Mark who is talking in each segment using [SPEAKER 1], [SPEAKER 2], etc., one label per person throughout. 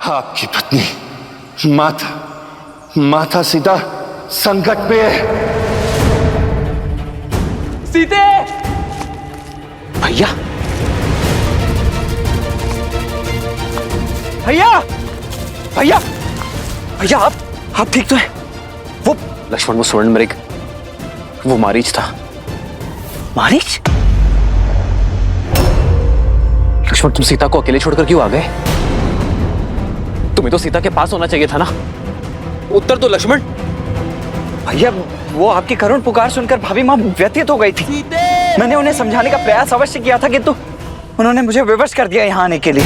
[SPEAKER 1] आपकी पत्नी माता सीता संकट में है।
[SPEAKER 2] सीते! भैया! भैया! भैया! भैया आप ठीक तो है? वो
[SPEAKER 3] लक्ष्मण, वो स्वर्ण मृग, वो मारीच था।
[SPEAKER 2] मारीच?
[SPEAKER 3] लक्ष्मण, तुम सीता को अकेले छोड़कर क्यों आ गए? तुम्हें तो सीता के पास होना चाहिए था ना। उत्तर दो लक्ष्मण।
[SPEAKER 2] भैया वो आपकी करुण पुकार सुनकर भाभी माँ व्यथित हो गई थी। मैंने उन्हें समझाने का प्रयास अवश्य किया था, किंतु उन्होंने मुझे विवश कर दिया यहाँ आने के लिए।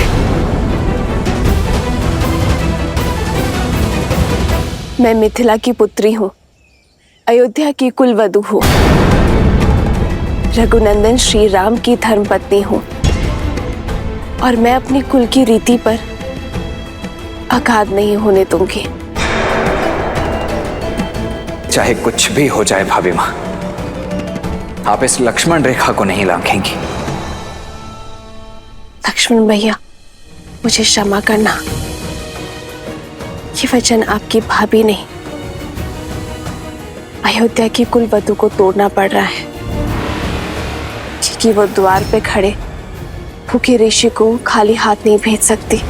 [SPEAKER 4] मैं मिथिला की पुत्री हूँ, अयोध्या की कुलवधू हूँ, रघुनंदन श्री राम की धर्मपत्नी हूँ और मैं अपनी कुल की रीति पर आघात नहीं होने दूंगी।
[SPEAKER 2] चाहे कुछ भी हो जाए भाभी माँ, आप इस लक्ष्मण रेखा को नहीं लांघेंगी।
[SPEAKER 4] लक्ष्मण भैया, मुझे क्षमा करना। ये वचन आपकी भाभी नहीं, अयोध्या की कुलवधू को तोड़ना पड़ रहा है, क्योंकि वो द्वार पे खड़े भूखे ऋषि को खाली हाथ नहीं भेज सकती।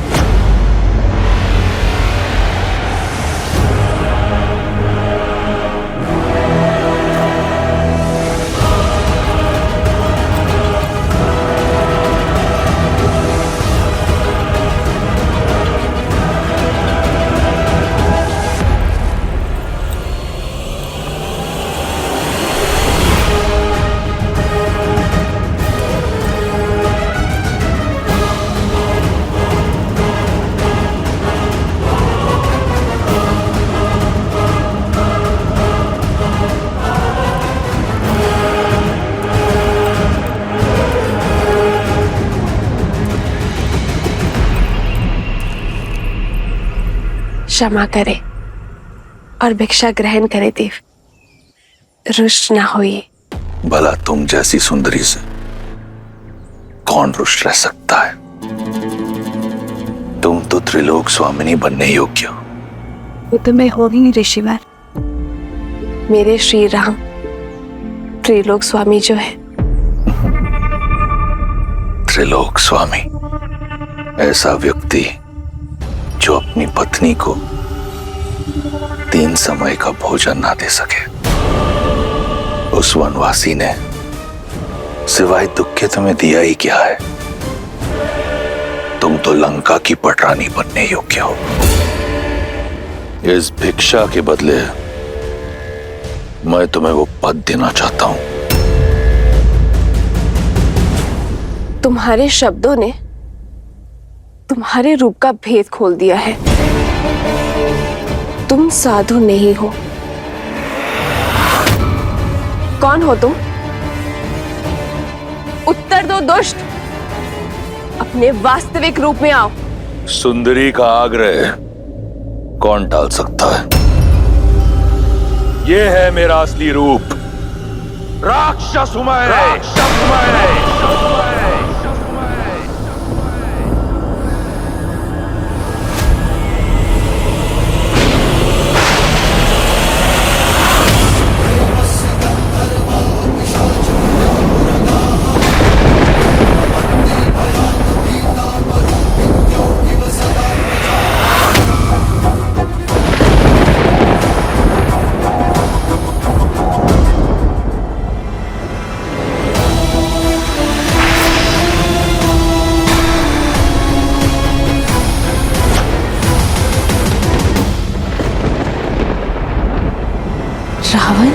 [SPEAKER 4] क्षमा करे और भिक्षा ग्रहण करे देव, रुष्ट ना होइए।
[SPEAKER 5] भला तुम जैसी सुंदरी से कौन रुष्ट रह सकता है? तुम तो त्रिलोक स्वामिनी बनने योग्य हो।
[SPEAKER 4] वो तो मैं हो ही ऋषिवर। मेरे श्री राम त्रिलोक स्वामी जो है।
[SPEAKER 5] त्रिलोक स्वामी ऐसा व्यक्ति जो अपनी पत्नी को 3 समय का भोजन ना दे सके। उस वनवासी ने सिवाय दुख के तुम्हें दिया ही क्या है? तुम तो लंका की पटरानी बनने योग्य हो। इस भिक्षा के बदले मैं तुम्हें वो पद देना चाहता हूं।
[SPEAKER 4] तुम्हारे शब्दों ने तुम्हारे रूप का भेद खोल दिया है। तुम साधु नहीं हो। कौन हो तुम? उत्तर दो दुष्ट, अपने वास्तविक रूप में आओ।
[SPEAKER 5] सुंदरी का आग्रह कौन टाल सकता है? ये है मेरा असली रूप। राक्षस हूं मैं। राक्षस हूं मैं।
[SPEAKER 4] रावण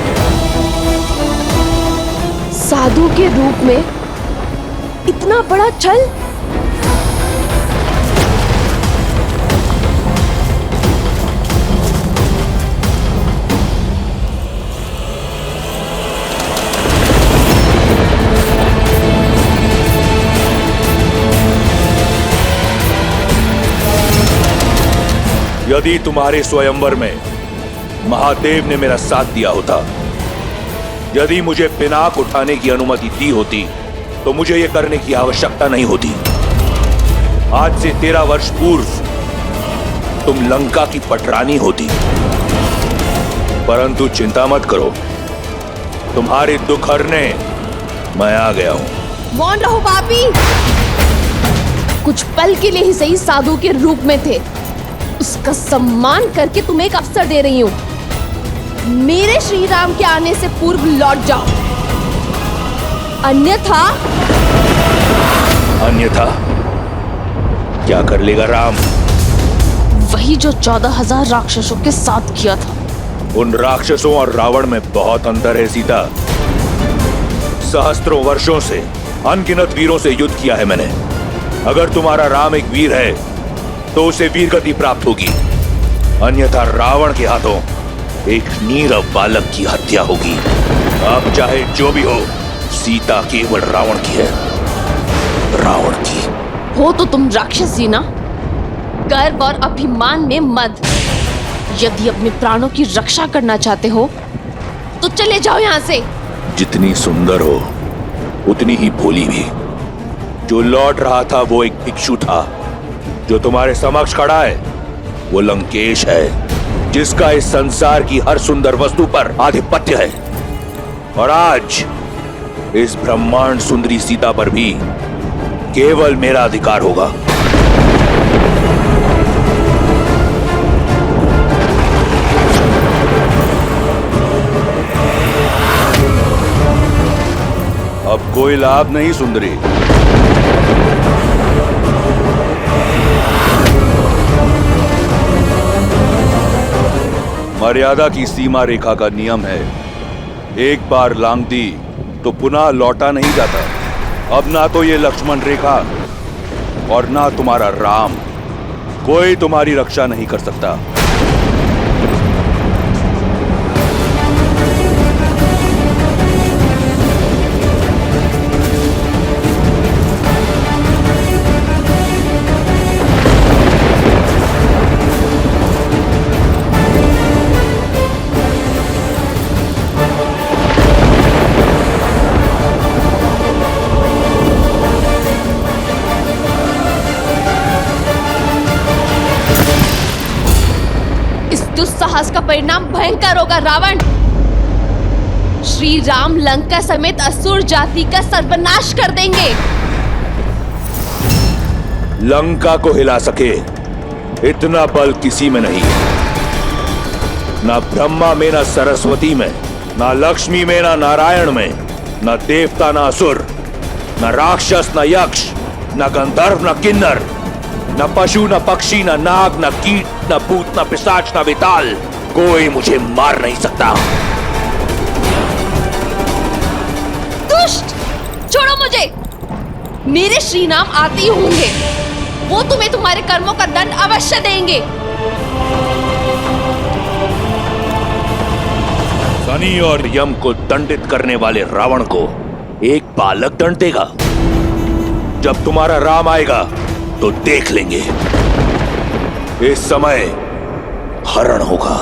[SPEAKER 4] साधु के रूप में इतना बड़ा छल?
[SPEAKER 5] यदि तुम्हारे स्वयंवर में महादेव ने मेरा साथ दिया होता, यदि मुझे पिनाक उठाने की अनुमति दी होती, तो मुझे यह करने की आवश्यकता नहीं होती। आज से 13 वर्ष पूर्व तुम लंका की पटरानी होती। परंतु चिंता मत करो, तुम्हारे दुख हरने मैं आ गया हूं।
[SPEAKER 6] मौन रहो पापी। कुछ पल के लिए ही सही साधु के रूप में थे, उसका सम्मान करके तुम्हें एक अवसर दे रही हूं। मेरे श्री राम के आने से पूर्व लौट जाओ, अन्यथा
[SPEAKER 5] क्या कर लेगा राम?
[SPEAKER 6] वही जो 14,000 राक्षसों के साथ किया था।
[SPEAKER 5] उन राक्षसों और रावण में बहुत अंतर है सीता। सहस्त्रों वर्षों से अनगिनत वीरों से युद्ध किया है मैंने। अगर तुम्हारा राम एक वीर है तो उसे वीर गति प्राप्त होगी, अन्यथा रावण के हाथों एक नीरव बालक की हत्या होगी। अब चाहे जो भी हो, सीता केवल रावण की है, रावण की।
[SPEAKER 6] हो तो तुम राक्षसी ना, गर्व और अभिमान में मद। यदि अपने प्राणों की रक्षा करना चाहते हो तो चले जाओ यहाँ से।
[SPEAKER 5] जितनी सुंदर हो उतनी ही भोली भी। जो लौट रहा था वो एक भिक्षु था, जो तुम्हारे समक्ष खड़ा है वो लंकेश है, जिसका इस संसार की हर सुंदर वस्तु पर आधिपत्य है। और आज इस ब्रह्मांड सुंदरी सीता पर भी केवल मेरा अधिकार होगा। अब कोई लाभ नहीं सुंदरी। मर्यादा की सीमा रेखा का नियम है, एक बार लांघ दी तो पुनः लौटा नहीं जाता। अब ना तो ये लक्ष्मण रेखा और ना तुम्हारा राम, कोई तुम्हारी रक्षा नहीं कर सकता।
[SPEAKER 6] दुस्साहस का परिणाम भयंकर होगा रावण। श्री राम लंका समेत असुर जाति का सर्वनाश कर देंगे।
[SPEAKER 5] लंका को हिला सके इतना बल किसी में नहीं, ना ब्रह्मा में, ना सरस्वती में, ना लक्ष्मी में, ना नारायण में, ना देवता, ना असुर, ना राक्षस, ना यक्ष, ना गंधर्व, ना किन्नर, न पशु, न पक्षी, न नाग, न कीट, न भूत, न पिशाच, न विताल, कोई मुझे मार नहीं सकता।
[SPEAKER 6] दुष्ट, छोड़ो मुझे। मेरे श्री राम आते ही होंगे, वो तुम्हें तुम्हारे कर्मों का दंड अवश्य देंगे।
[SPEAKER 5] शनि और यम को दंडित करने वाले रावण को एक बालक दंड देगा। जब तुम्हारा राम आएगा तो देख लेंगे। इस समय हरण होगा,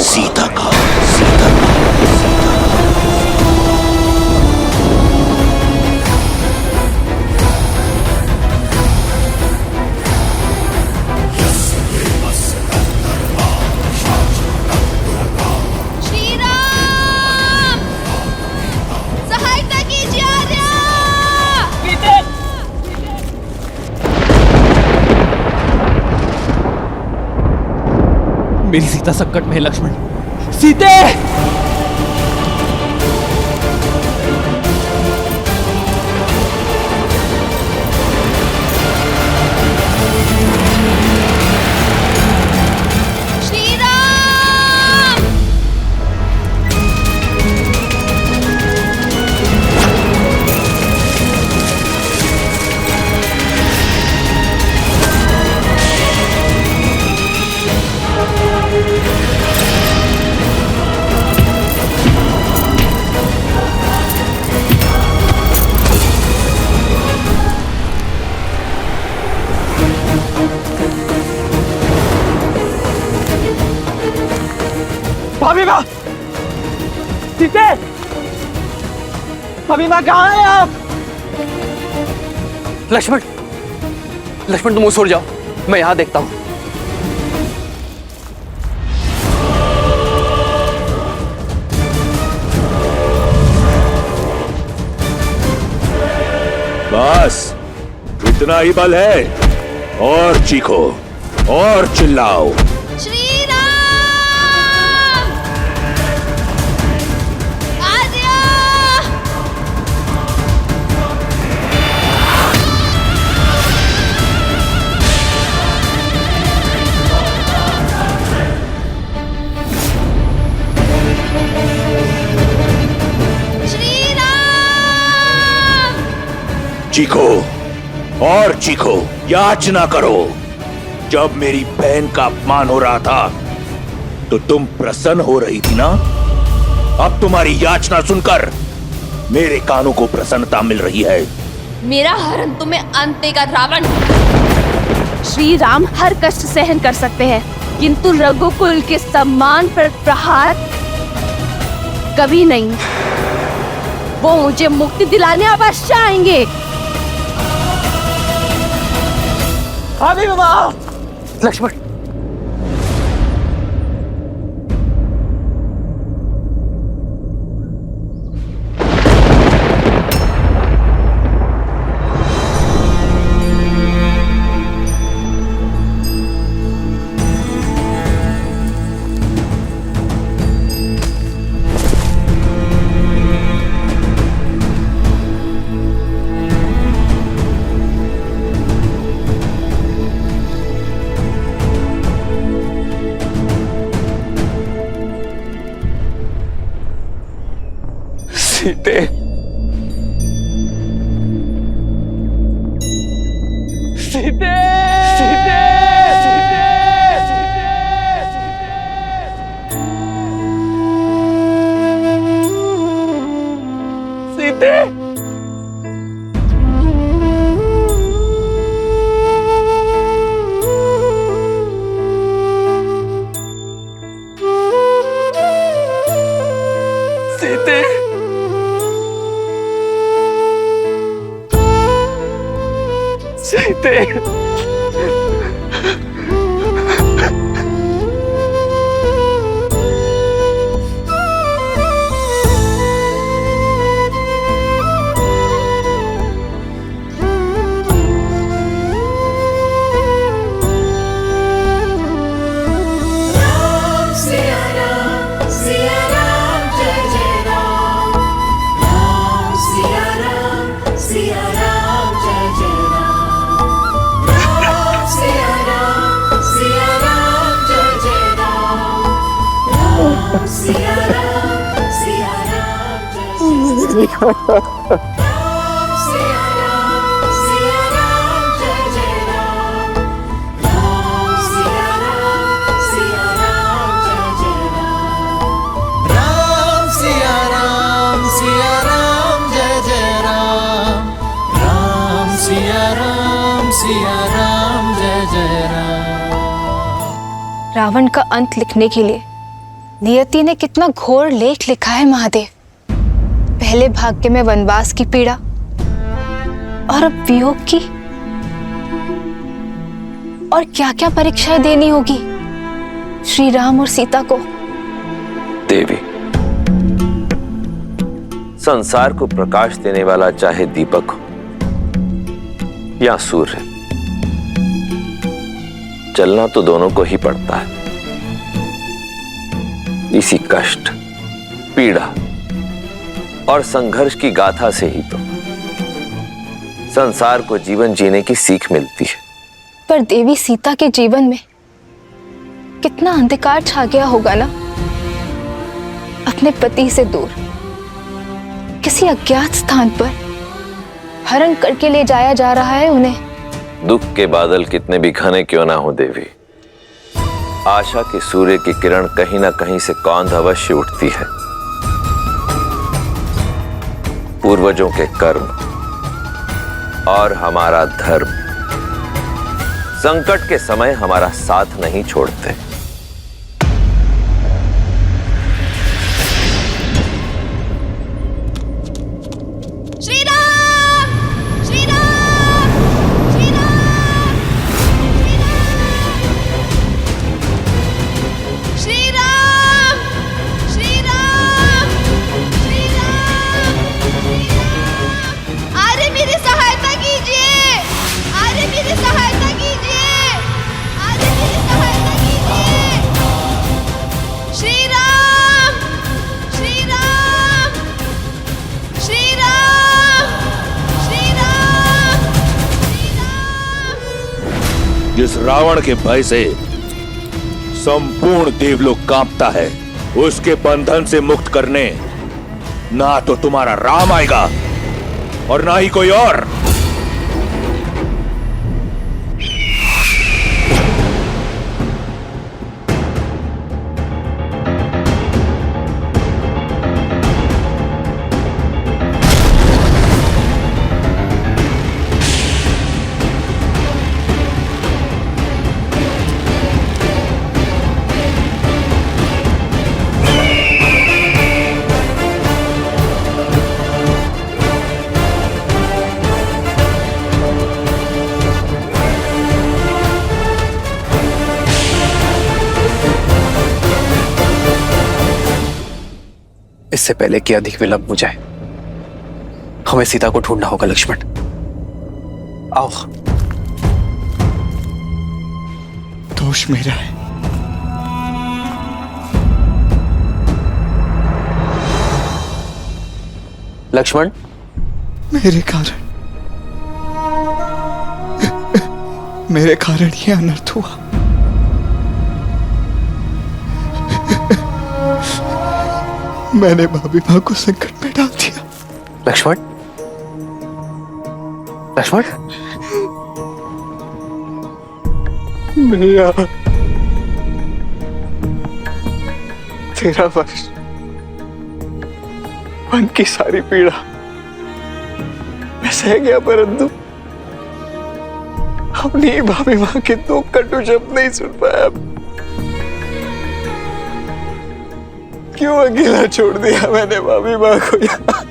[SPEAKER 5] सीता का, सीता का।
[SPEAKER 6] श्री राम, सहायता कीजिए आर्या।
[SPEAKER 3] मेरी सीता संकट में है लक्ष्मण। सीते!
[SPEAKER 6] श्री राम,
[SPEAKER 2] भाभी माँ, सीते, भाभी माँ कहाँ हैं आप?
[SPEAKER 3] लक्ष्मण, लक्ष्मण तुम उस ओर जाओ, मैं यहां देखता हूं।
[SPEAKER 5] बस इतना ही बल है, और चीखो और चिल्लाओ।
[SPEAKER 6] श्री राम! आर्या! श्री राम!
[SPEAKER 5] चीखो और चीखो, याचना करो। जब मेरी बहन का अपमान हो रहा था तो तुम प्रसन्न हो रही थी ना? अब तुम्हारी याचना सुनकर मेरे कानों को प्रसन्नता मिल रही है।
[SPEAKER 6] मेरा हरण तुम्हें अंत देगा रावण। श्री राम हर कष्ट सहन कर सकते हैं, किंतु रघुकुल के सम्मान पर प्रहार कभी नहीं। वो मुझे मुक्ति दिलाने अवश्य आएंगे।
[SPEAKER 2] भाभी मामा! लक्ष्मण! सीते, सीते, सीते, सीते, सीते। सीते, सीते,
[SPEAKER 7] रावण का अंत लिखने के लिए नियति ने कितना घोर लेख लिखा है महादेव। पहले भाग्य में वनवास की पीड़ा और अब वियोग की, और क्या क्या परीक्षाएं देनी होगी श्री राम और सीता को।
[SPEAKER 8] देवी, संसार को प्रकाश देने वाला चाहे दीपक हो या सूर्य, चलना तो दोनों को ही पड़ता है। इसी कष्ट, पीड़ा और संघर्ष की गाथा से ही तो संसार को जीवन जीने की सीख मिलती है।
[SPEAKER 7] पर देवी सीता के जीवन में कितना अंधकार छा गया होगा ना। अपने पति से दूर किसी अज्ञात स्थान पर हरण करके ले जाया जा रहा है उन्हें।
[SPEAKER 8] दुख के बादल कितने भी घने क्यों ना हो देवी, आशा के सूर्य की किरण कहीं ना कहीं से कौंध अवश्य उठती है। पूर्वजों के कर्म और हमारा धर्म संकट के समय हमारा साथ नहीं छोड़ते।
[SPEAKER 6] श्री राम! श्री राम! श्री राम! श्री राम! श्री राम! श्री राम! अरे मेरी सहायता कीजिए!
[SPEAKER 5] जिस रावण के भय से संपूर्ण देवलोक कांपता है, उसके बंधन से मुक्त करने ना तो तुम्हारा राम आएगा और ना ही कोई और।
[SPEAKER 3] इससे पहले कि अधिक विलंब हो जाए, हमें सीता को ढूंढना होगा लक्ष्मण। आओ।
[SPEAKER 2] दोष मेरा है।
[SPEAKER 3] लक्ष्मण,
[SPEAKER 2] मेरे कारण ये अनर्थ हुआ। मैंने भाभी माँ को संकट में डाल दिया।
[SPEAKER 3] लक्ष्मण, लक्ष्मण,
[SPEAKER 2] भैया 13 वर्ष मन की सारी पीड़ा मैं सह गया, परंतु अपनी भाभी माँ के 2 कटु शब्द नहीं सुन पाया। क्यों अकेला छोड़ दिया मैंने भाभी माँ को यहाँ?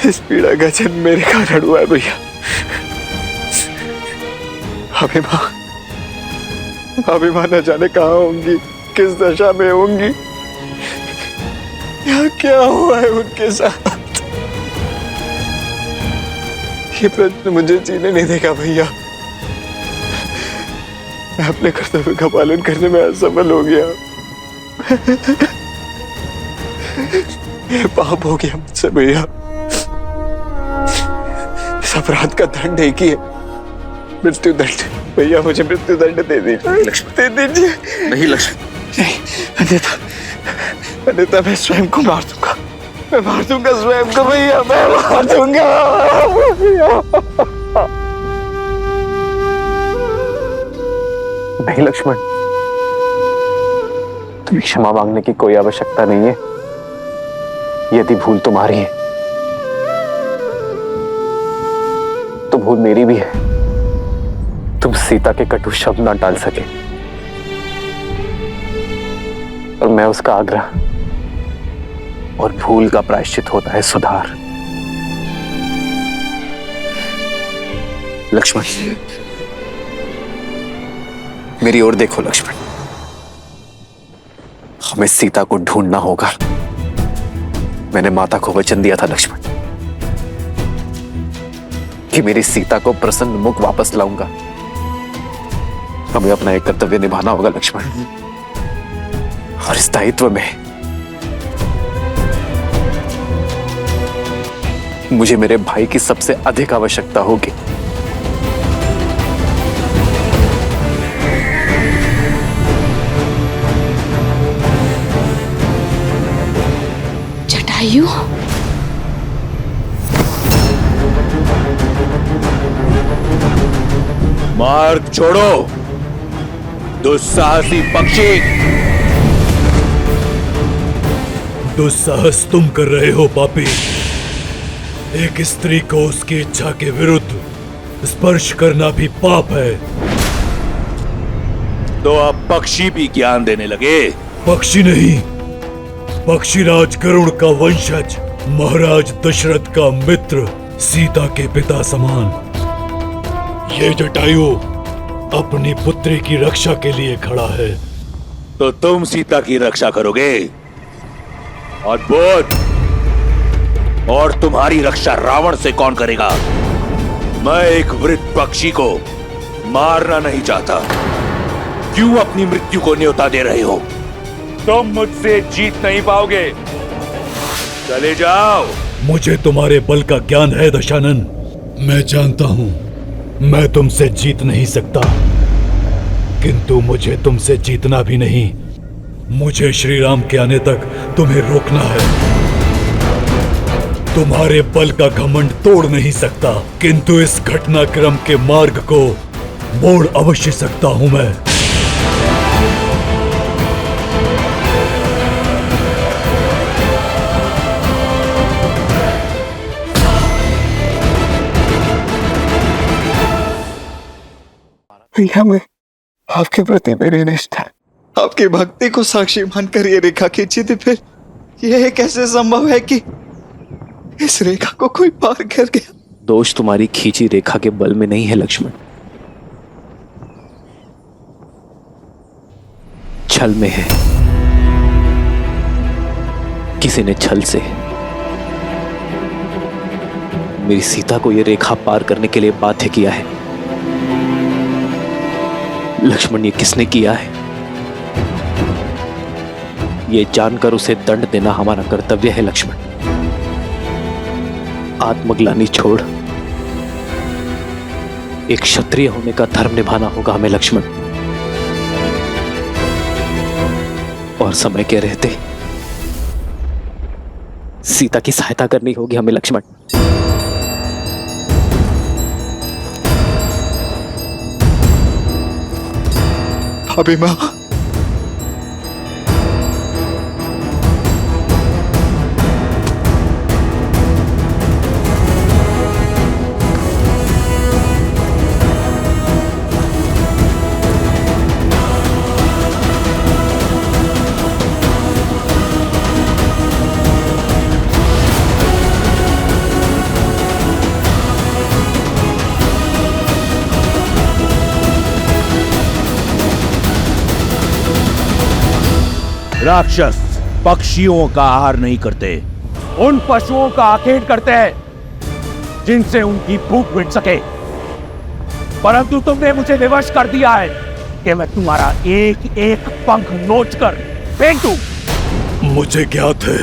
[SPEAKER 2] इस पीड़ा का जन्म मेरे कारण हुआ है भैया। भाभी माँ न जाने कहाँ होंगी, किस दशा में होंगी, या क्या हुआ है उनके साथ। ये प्रश्न मुझे जीने नहीं देगा भैया। मैं अपने कर्तव्य का पालन करने में असफल हो गया। ये पाप हो गया मुझसे भैया। इस अपराध का दंड एक ही है, मृत्यु दंड। भैया मुझे मृत्यु दंड दे दीजिए। लक्ष्मण, दे दीजिए।
[SPEAKER 3] नहीं लक्ष्मण,
[SPEAKER 2] नहीं, अन्यथा मैं स्वयं को मार दूंगा। मैं मार दूंगा स्वयं को भैया, मैं मार दूंगा।
[SPEAKER 3] नहीं लक्ष्मण, तुम्हें क्षमा मांगने की कोई आवश्यकता नहीं है। यदि भूल तुम्हारी है तो भूल मेरी भी है। तुम सीता के कटु शब्द ना टाल सके और मैं उसका आग्रह, और भूल का प्रायश्चित होता है सुधार। लक्ष्मण, मेरी ओर देखो लक्ष्मण, हमें सीता को ढूंढना होगा। मैंने माता को वचन दिया था लक्ष्मण कि मेरी सीता को प्रसन्न मुख वापस लाऊंगा। हमें अपना एक कर्तव्य निभाना होगा लक्ष्मण, और इस दायित्व में मुझे मेरे भाई की सबसे अधिक आवश्यकता होगी।
[SPEAKER 6] जटायु,
[SPEAKER 5] मार्ग छोड़ो दुस्साहसी पक्षी।
[SPEAKER 9] दुस्साहस तुम कर रहे हो पापी। एक स्त्री को उसकी इच्छा के विरुद्ध स्पर्श करना भी पाप है।
[SPEAKER 5] तो अब पक्षी भी ज्ञान देने लगे।
[SPEAKER 9] पक्षी नहीं, पक्षीराज गरुड़ का वंशज, महाराज दशरथ का मित्र, सीता के पिता समान। ये जटायु अपनी पुत्री की रक्षा के लिए खड़ा है।
[SPEAKER 5] तो तुम सीता की रक्षा करोगे और बोध, और तुम्हारी रक्षा रावण से कौन करेगा? मैं एक वृद्ध पक्षी को मारना नहीं चाहता। क्यों अपनी मृत्यु को न्योता दे रहे हो? तुम मुझसे जीत नहीं पाओगे। चले जाओ।
[SPEAKER 9] मुझे तुम्हारे बल का ज्ञान है दशानन। मैं जानता हूं मैं तुमसे जीत नहीं सकता, किंतु मुझे तुमसे जीतना भी नहीं। मुझे श्री राम के आने तक तुम्हें रोकना है। तुम्हारे बल का घमंड तोड़ नहीं सकता, किंतु इस घटनाक्रम के मार्ग को मोड़ अवश्य सकता हूं मैं।
[SPEAKER 2] भैया, मैं आपके प्रति मेरी निष्ठा, आपकी भक्ति को साक्षी मानकर ये रेखा खींची थी, फिर यह कैसे संभव है कि इस रेखा को कोई पार कर गया?
[SPEAKER 3] दोष तुम्हारी खींची रेखा के बल में नहीं है लक्ष्मण, छल में है। किसी ने छल से मेरी सीता को यह रेखा पार करने के लिए बाध्य किया है। लक्ष्मण, ये किसने किया है? ये जानकर उसे दंड देना हमारा कर्तव्य है लक्ष्मण। आत्मग्लानि छोड़ एक क्षत्रिय होने का धर्म निभाना होगा हमें लक्ष्मण, और समय के रहते सीता की सहायता करनी होगी हमें लक्ष्मण।
[SPEAKER 2] भाभी मां,
[SPEAKER 10] राक्षस पक्षियों का आहार नहीं करते, उन पशुओं का आखेट करते हैं जिनसे उनकी भूख मिट सके। परंतु तुमने मुझे विवश कर दिया है कि मैं तुम्हारा एक एक पंख नोच कर फेंक दूं।
[SPEAKER 9] मुझे ज्ञात है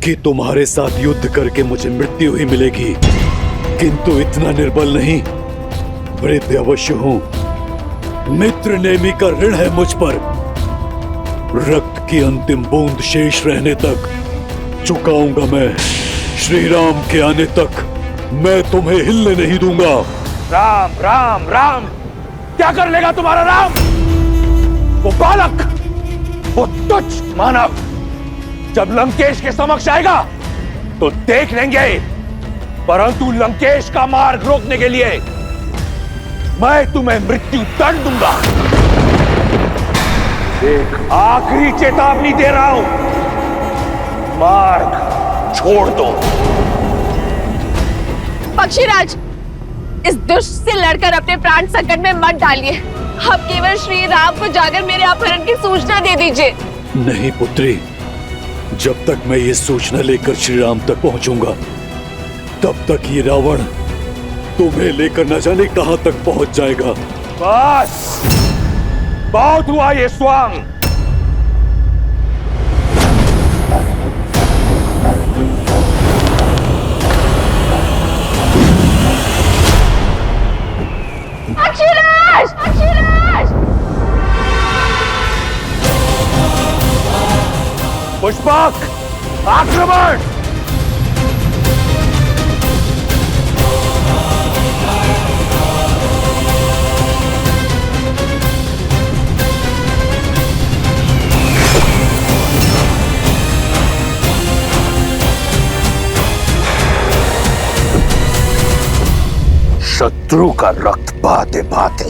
[SPEAKER 9] कि तुम्हारे साथ युद्ध करके मुझे मृत्यु ही मिलेगी, किंतु इतना निर्बल नहीं, वृद्ध अवश्य हूं। मित्र नेमी का ऋण है मुझ पर। रक्त की अंतिम बूंद शेष रहने तक चुकाऊंगा मैं। श्री राम के आने तक मैं तुम्हें हिलने नहीं दूंगा।
[SPEAKER 10] राम राम राम, क्या कर लेगा तुम्हारा राम? वो बालक, वो तुच्छ मानव जब लंकेश के समक्ष आएगा तो देख लेंगे, परंतु लंकेश का मार्ग रोकने के लिए मैं तुम्हें मृत्यु दंड दूंगा। एक आखिरी चेतावनी दे रहा हूं, मार्ग छोड़ दो।
[SPEAKER 4] पक्षीराज, इस दुष्ट से लड़कर अपने प्राण संकट में मत डालिए। आप केवल श्री राम को जाकर मेरे अपहरण की सूचना दे दीजिए।
[SPEAKER 9] नहीं पुत्री, जब तक मैं ये सूचना लेकर श्री राम तक पहुंचूंगा तब तक ये रावण तुम्हें लेकर न जाने कहां तक पहुंच जाएगा।
[SPEAKER 10] बस, बहुत हुआ ये स्वांग।
[SPEAKER 4] पक्षीराज! पक्षीराज!
[SPEAKER 10] पुष्पक, आक्रमण!
[SPEAKER 5] शत्रु का रक्त बहाते बहाते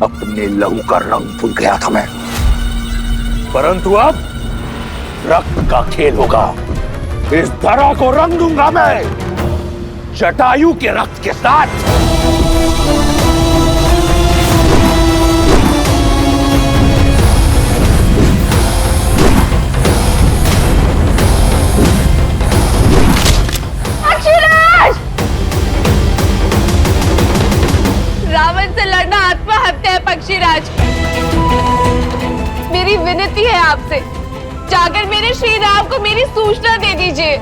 [SPEAKER 5] अपने लहू का रंग भूल गया था मैं,
[SPEAKER 10] परंतु अब रक्त का खेल होगा। इस धरा को रंग दूंगा मैं जटायु के रक्त के साथ।
[SPEAKER 4] रावण से लड़ना आत्महत्या है पक्षीराज। मेरी विनती है आपसे, जाकर मेरे श्री राम को मेरी सूचना दे दीजिए।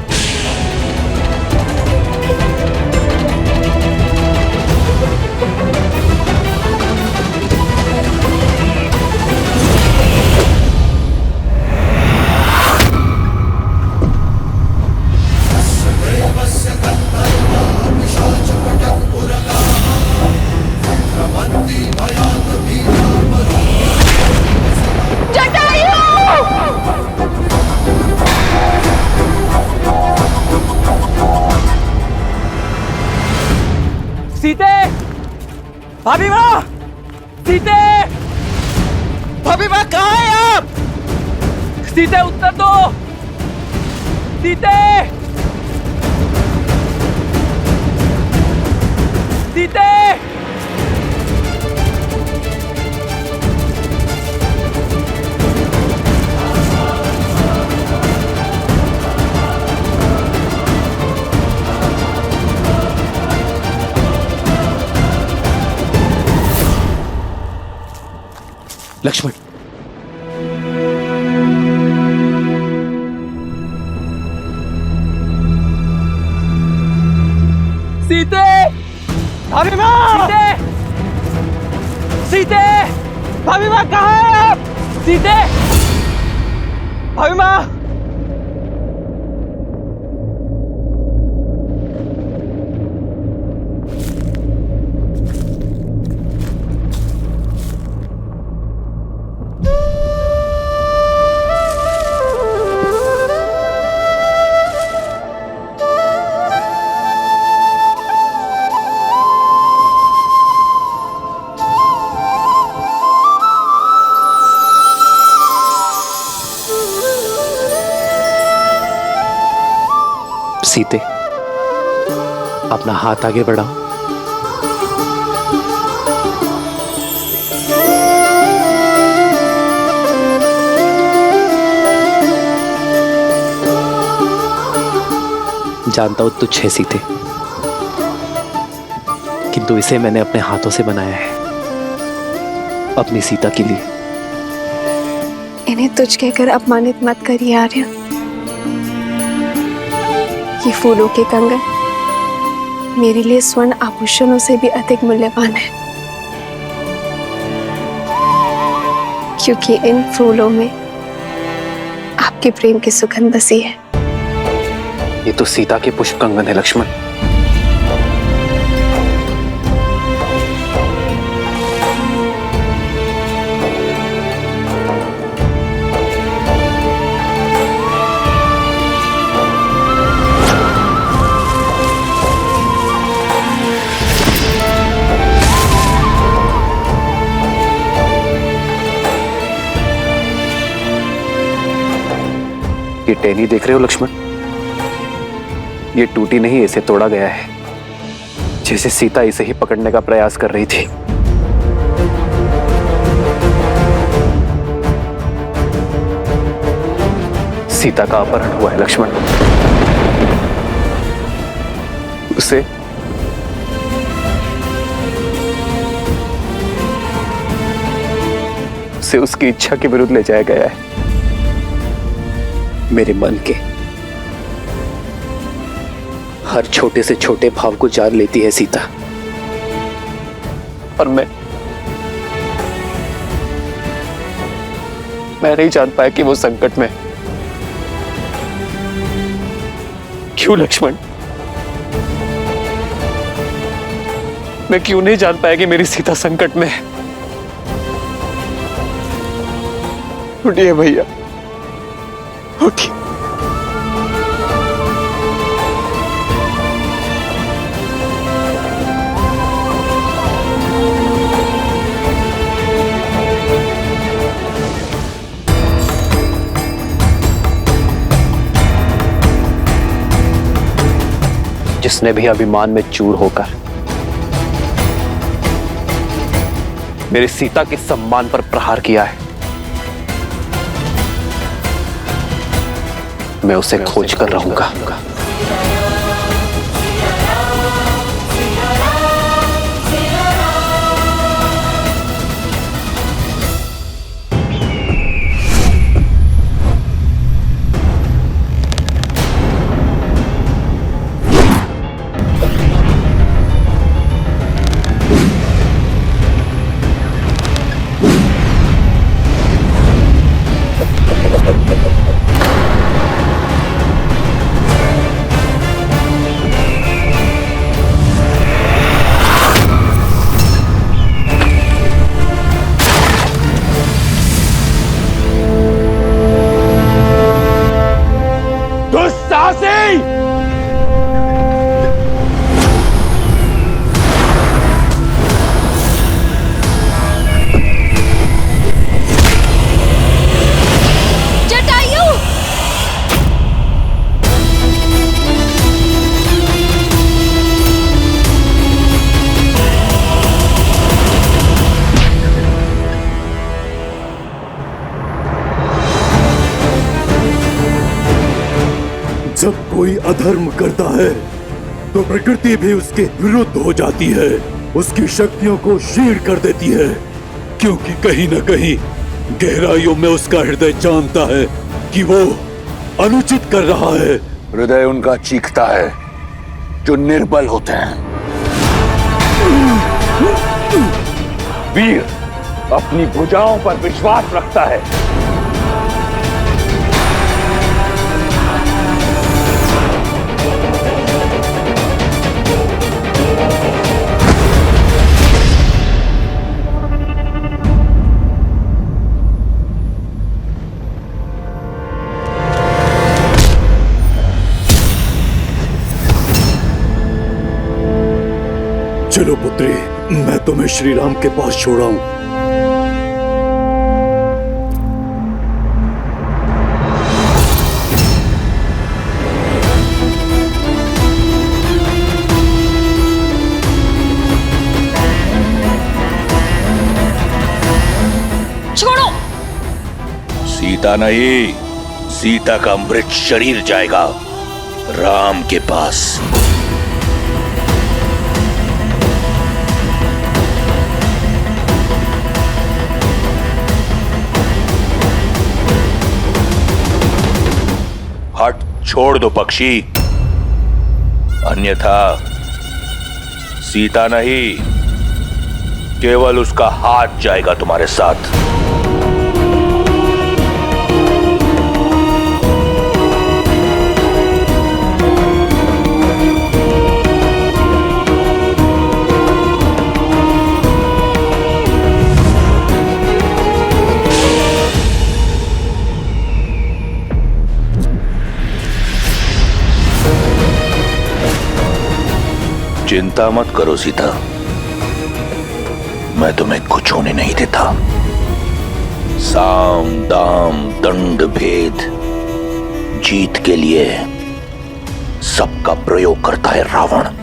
[SPEAKER 10] भाभी माँ, सीते, भाभी माँ कहाँ है आप? सीते उत्तर दो, सीते, सीते।
[SPEAKER 3] लक्ष्मण,
[SPEAKER 10] सीते, भाभी माँ, सीते, सीते, भाभी माँ कहाँ है आप? सीते, भाभी माँ।
[SPEAKER 3] सीते, अपना हाथ आगे बढ़ाओ। जानता हूं तुच्छ है सीते, किंतु इसे मैंने अपने हाथों से बनाया है, अपनी सीता के लिए।
[SPEAKER 4] इन्हें तुझ कहकर अपमानित मत करिए आर्य। ये फूलों के कंगन मेरे लिए स्वर्ण आभूषणों से भी अधिक मूल्यवान है, क्योंकि इन फूलों में आपके प्रेम की सुगंध बसी है।
[SPEAKER 3] ये तो सीता के पुष्प कंगन है लक्ष्मण। ये टहनी देख रहे हो लक्ष्मण? ये टूटी नहीं, इसे तोड़ा गया है, जैसे सीता इसे ही पकड़ने का प्रयास कर रही थी। सीता का अपहरण हुआ है लक्ष्मण। उसे उसकी इच्छा के विरुद्ध ले जाया गया है। मेरे मन के हर छोटे से छोटे भाव को जान लेती है सीता, और मैं नहीं जान पाया कि वो संकट में। क्यों लक्ष्मण? मैं क्यों नहीं जान पाया कि मेरी सीता संकट में है? उठिए भैया, उठिए। जिसने भी अभिमान में चूर होकर मेरी सीता के सम्मान पर प्रहार किया है, मैं उसे खोज कर रहूंगा।
[SPEAKER 9] जब कोई अधर्म करता है तो प्रकृति भी उसके विरुद्ध हो जाती है, उसकी शक्तियों को क्षीण कर देती है, क्योंकि कहीं न कहीं गहराइयों में उसका हृदय जानता है कि वो अनुचित कर रहा है।
[SPEAKER 5] हृदय उनका चीखता है जो निर्बल होते हैं।
[SPEAKER 10] वीर अपनी भुजाओं पर विश्वास रखता है।
[SPEAKER 9] चलो पुत्री, मैं तुम्हें श्री राम के पास छोड़ाऊं।
[SPEAKER 6] छोड़ो।
[SPEAKER 5] सीता नहीं, सीता का मृत शरीर जाएगा राम के पास। हट, छोड़ दो पक्षी, अन्यथा सीता नहीं, केवल उसका हाथ जाएगा तुम्हारे साथ। चिंता मत करो सीता, मैं तुम्हें कुछ होने नहीं देता। साम दाम दंड भेद जीत के लिए सबका प्रयोग करता है रावण।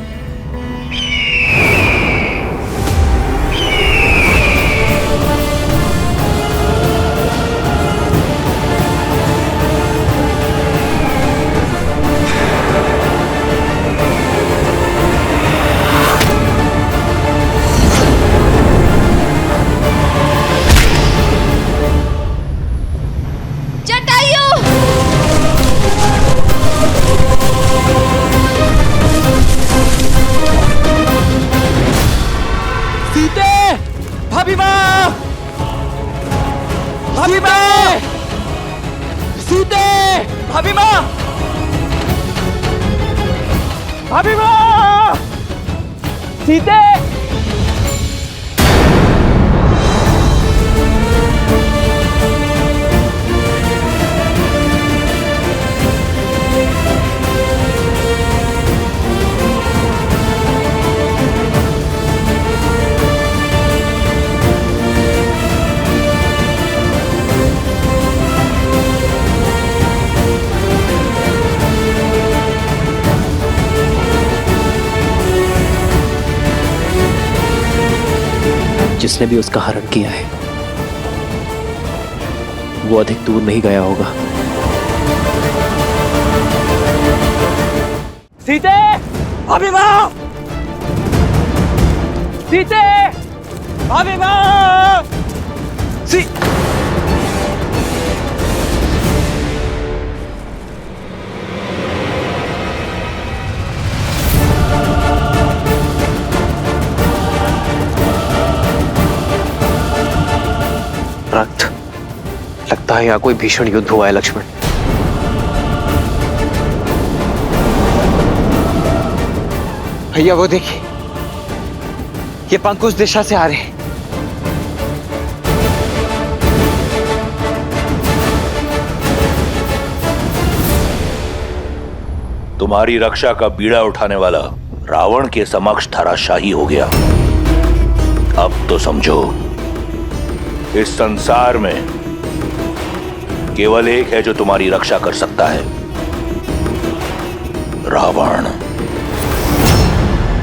[SPEAKER 10] सीते!
[SPEAKER 3] जिसने भी उसका हरण किया है वो अधिक दूर नहीं गया होगा।
[SPEAKER 10] सीते! भाभी माँ! सीते! भाभी माँ!
[SPEAKER 3] रक्त, लगता है यहाँ कोई भीषण युद्ध हुआ है लक्ष्मण।
[SPEAKER 2] भैया वो देखिए, ये पंख उस दिशा से आ रहे हैं।
[SPEAKER 5] तुम्हारी रक्षा का बीड़ा उठाने वाला रावण के समक्ष धराशाही हो गया। अब तो समझो, इस संसार में केवल एक है जो तुम्हारी रक्षा कर सकता है, रावण।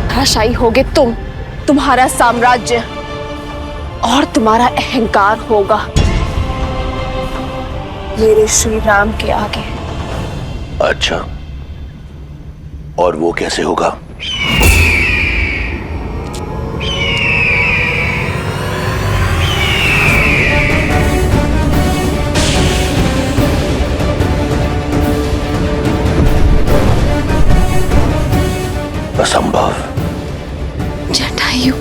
[SPEAKER 4] धराशायी होगे तुम, तुम्हारा साम्राज्य और तुम्हारा अहंकार होगा मेरे श्री राम के आगे।
[SPEAKER 5] अच्छा, और वो कैसे होगा? असंभव।
[SPEAKER 7] जटायु,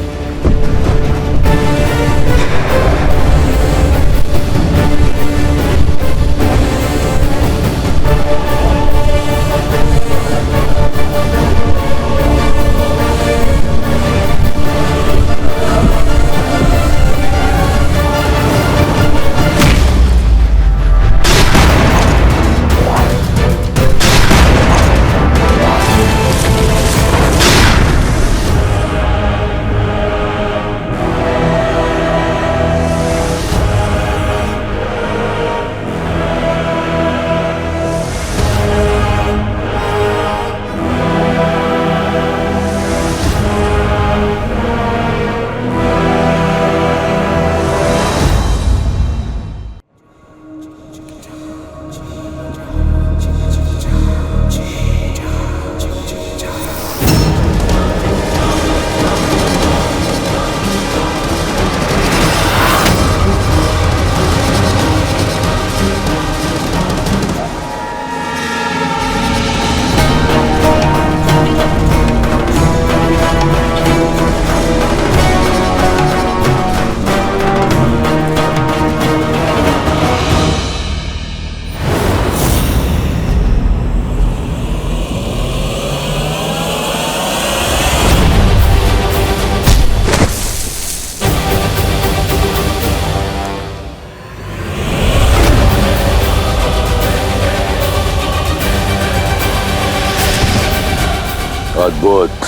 [SPEAKER 5] अद्भुत।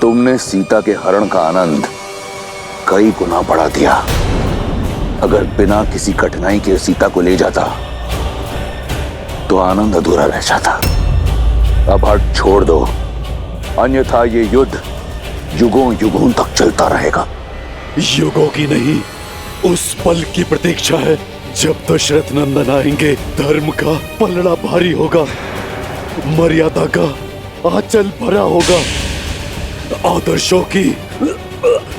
[SPEAKER 5] तुमने सीता के हरण का आनंद कई गुना बढ़ा दिया। अगर बिना किसी कठिनाई के सीता को ले जाता तो आनंद अधूरा रह जाता। अब हट छोड़ दो, अन्यथा ये युद्ध युगों युगों तक चलता रहेगा।
[SPEAKER 9] युगों की नहीं, उस पल की प्रतीक्षा है जब दशरथ नंदन आएंगे। धर्म का पलड़ा भारी होगा, मर्यादा का आंचल भरा होगा, आदर्शों की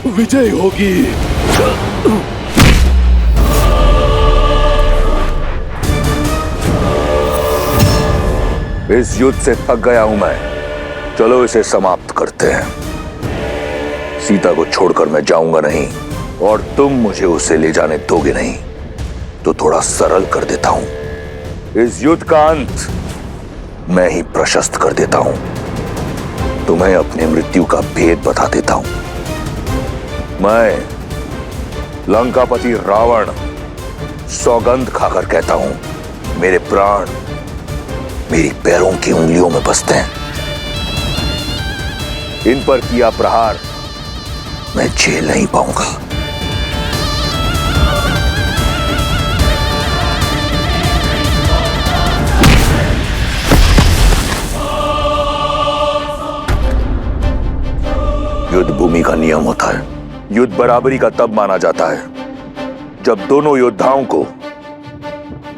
[SPEAKER 9] विजय होगी।
[SPEAKER 5] इस युद्ध से थक गया हूं मैं। चलो इसे समाप्त करते हैं। सीता को छोड़कर मैं जाऊंगा नहीं, और तुम मुझे उसे ले जाने दोगे नहीं। तो थोड़ा सरल कर देता हूं। इस युद्ध का अंत मैं ही प्रशस्त कर देता हूं। तुम्हें अपनी मृत्यु का भेद बता देता हूं। मैं लंकापति रावण सौगंध खाकर कहता हूं, मेरे प्राण मेरी पैरों की उंगलियों में बसते हैं। इन पर किया प्रहार मैं झेल नहीं पाऊंगा। युद्ध भूमि का नियम होता है। युद्ध बराबरी का तब माना जाता है जब दोनों योद्धाओं को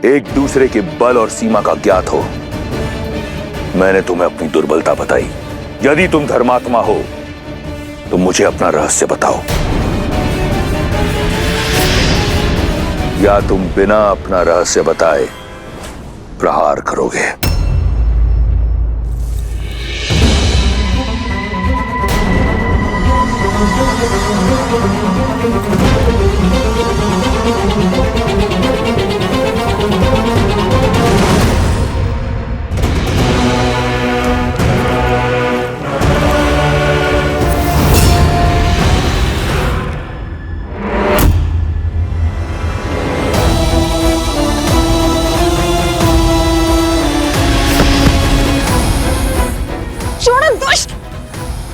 [SPEAKER 5] एक दूसरे के बल और सीमा का ज्ञात हो। मैंने तुम्हें अपनी दुर्बलता बताई। यदि तुम धर्मात्मा हो तो मुझे अपना रहस्य बताओ, या तुम बिना अपना रहस्य बताए प्रहार करोगे।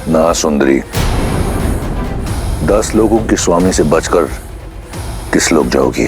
[SPEAKER 5] ना सुंदरी, 10 लोगों के स्वामी से बचकर किस लोग जाओगी?